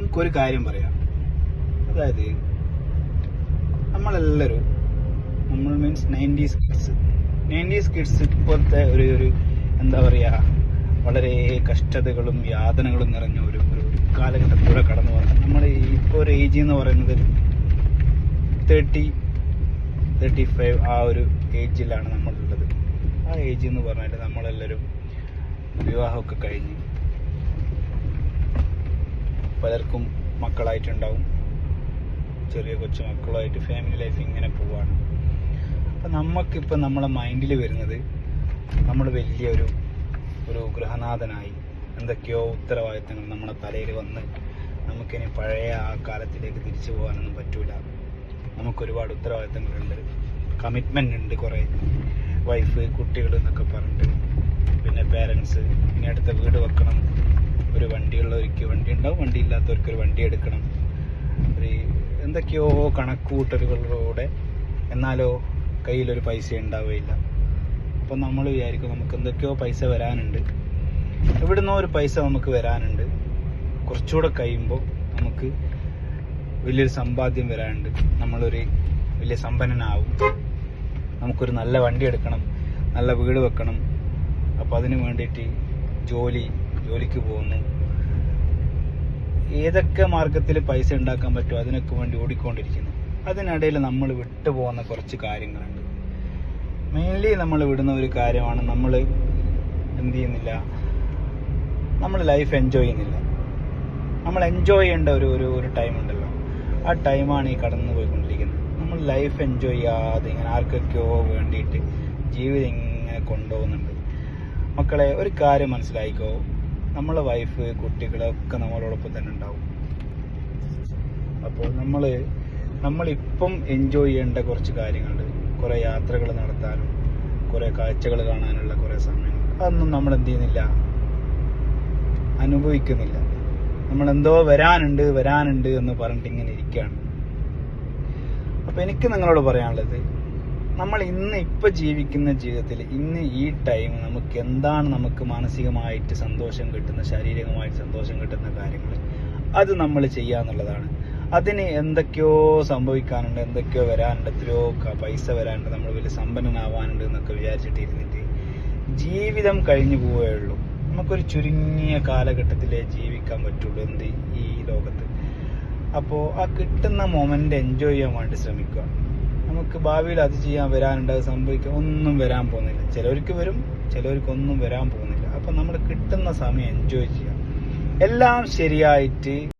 നമുക്കൊരു കാര്യം പറയാം. അതായത് നമ്മളെല്ലാവരും നമ്മൾ മീൻസ് 90s കിഡ്സ് ഇപ്പോഴത്തെ ഒരു എന്താ പറയുക, വളരെ കഷ്ടതകളും യാതനകളും നിറഞ്ഞ ഒരു കാലഘട്ടത്തിലൂടെ കടന്നു പോകുന്നത്. നമ്മൾ ഇപ്പോൾ ഒരു ഏജ് എന്ന് പറയുന്നത് 35 ആ ഒരു ഏജിലാണ് നമ്മളുള്ളത്. ആ ഏജ് എന്ന് പറഞ്ഞാൽ നമ്മളെല്ലാവരും വിവാഹമൊക്കെ കഴിഞ്ഞ് പലർക്കും മക്കളായിട്ടുണ്ടാവും, ചെറിയ കൊച്ചു മക്കളുമായിട്ട് ഫാമിലി ലൈഫ് ഇങ്ങനെ പോവാണ്. അപ്പം നമുക്കിപ്പോൾ നമ്മളെ മൈൻഡിൽ വരുന്നത് നമ്മൾ വലിയൊരു ഗൃഹനാഥനായി എന്തൊക്കെയോ ഉത്തരവാദിത്തങ്ങൾ നമ്മുടെ തലയിൽ വന്ന് നമുക്കിനി പഴയ ആ കാലത്തിലേക്ക് തിരിച്ചു പോകാനൊന്നും പറ്റൂല. നമുക്കൊരുപാട് ഉത്തരവാദിത്തങ്ങളുണ്ട്, കമ്മിറ്റ്മെൻ്റ് ഉണ്ട്, കുറേ വൈഫ്, കുട്ടികൾ എന്നൊക്കെ പറഞ്ഞിട്ട്, പിന്നെ പേരൻസ്, ഇനി അടുത്ത വീട് വെക്കണം, ഒരു വണ്ടിയുള്ളവർക്ക് വണ്ടി ഉണ്ടാവും, വണ്ടി ഇല്ലാത്തവർക്ക് ഒരു വണ്ടി എടുക്കണം, ഒരു എന്തൊക്കെയോ കണക്കുകൂട്ടലുകളിലൂടെ എന്നാലോ കയ്യിലൊരു പൈസ ഉണ്ടാവുകയില്ല. അപ്പം നമ്മൾ വിചാരിക്കും നമുക്ക് എന്തൊക്കെയോ പൈസ വരാനുണ്ട്, ഇവിടുന്ന് ഒരു പൈസ നമുക്ക് വരാനുണ്ട്, കുറച്ചുകൂടെ കഴിയുമ്പോൾ നമുക്ക് വലിയൊരു സമ്പാദ്യം വരാനുണ്ട്, നമ്മളൊരു വലിയ സമ്പന്നനാവും, നമുക്കൊരു നല്ല വണ്ടി എടുക്കണം, നല്ല വീട് വെക്കണം. അപ്പം അതിന് വേണ്ടിയിട്ട് ജോലിക്ക് പോകുന്നു. ഏതൊക്കെ മാർഗത്തിൽ പൈസ ഉണ്ടാക്കാൻ പറ്റുമോ അതിനൊക്കെ വേണ്ടി ഓടിക്കൊണ്ടിരിക്കുന്നു. അതിനിടയിൽ നമ്മൾ വിട്ടുപോകുന്ന കുറച്ച് കാര്യങ്ങളുണ്ട്. മെയിൻലി നമ്മൾ വിടുന്ന ഒരു കാര്യമാണ്, നമ്മൾ എന്ത് ചെയ്യുന്നില്ല, നമ്മൾ ലൈഫ് എൻജോയ് ചെയ്യുന്നില്ല. നമ്മൾ എൻജോയ് ചെയ്യേണ്ട ഒരു ടൈം ഉണ്ടല്ലോ, ആ ടൈമാണ് ഈ കടന്നു പോയിക്കൊണ്ടിരിക്കുന്നത്. നമ്മൾ ലൈഫ് എൻജോയ് ചെയ്യാതെ ഇങ്ങനെ ആർക്കൊക്കെയോ വേണ്ടിയിട്ട് ജീവിതം ഇങ്ങനെ കൊണ്ടുപോകുന്നുണ്ട്. മക്കളെ, ഒരു കാര്യം മനസ്സിലായിക്കോ, നമ്മളെ വൈഫ്, കുട്ടികളൊക്കെ നമ്മളോടൊപ്പം തന്നെ ഉണ്ടാവും. അപ്പോൾ നമ്മളിപ്പം എൻജോയ് ചെയ്യേണ്ട കുറച്ച് കാര്യങ്ങളുണ്ട്. കുറേ യാത്രകൾ നടത്താനും കുറേ കാഴ്ചകൾ കാണാനുള്ള കുറേ സമയങ്ങൾ, അതൊന്നും നമ്മൾ എന്ത് ചെയ്യുന്നില്ല, അനുഭവിക്കുന്നില്ല. നമ്മളെന്തോ വരാനുണ്ട് എന്ന് പറഞ്ഞിട്ട് ഇങ്ങനെ ഇരിക്കുകയാണ്. അപ്പോൾ എനിക്ക് നിങ്ങളോട് പറയാനുള്ളത്, നമ്മൾ ഇപ്പം ജീവിക്കുന്ന ജീവിതത്തിൽ ഇന്ന് ഈ ടൈം നമുക്ക് മാനസികമായിട്ട് സന്തോഷം കിട്ടുന്ന, ശാരീരികമായിട്ട് സന്തോഷം കിട്ടുന്ന കാര്യങ്ങൾ അത് നമ്മൾ ചെയ്യാന്നുള്ളതാണ്. അതിന് എന്തൊക്കെയോ സംഭവിക്കാനുണ്ട്, എന്തൊക്കെയോ വരാനുണ്ട്, എത്രയോ പൈസ വരാനുണ്ട്, നമ്മൾ വലിയ സമ്പന്നനാവാനുണ്ട് എന്നൊക്കെ വിചാരിച്ചിട്ട് ഇരുന്നിട്ട് ജീവിതം കഴിഞ്ഞു പോവുകയുള്ളൂ. നമുക്കൊരു ചുരുങ്ങിയ കാലഘട്ടത്തിലേ ജീവിക്കാൻ പറ്റുള്ളൂ ഈ ലോകത്ത്. അപ്പോൾ ആ കിട്ടുന്ന മൊമെന്റ് എൻജോയ് ചെയ്യാൻ വേണ്ടി ശ്രമിക്കുക. നമുക്ക് ഭാവിയിൽ അത് വരാനുണ്ട്, അത് സംഭവിക്കുക, ഒന്നും വരാൻ പോകുന്നില്ല. ചിലവർക്ക് വരും, ചിലവർക്കൊന്നും വരാൻ പോകുന്നില്ല. അപ്പം നമ്മൾ കിട്ടുന്ന സമയം എൻജോയ് ചെയ്യുക. എല്ലാം ശരിയായിട്ട്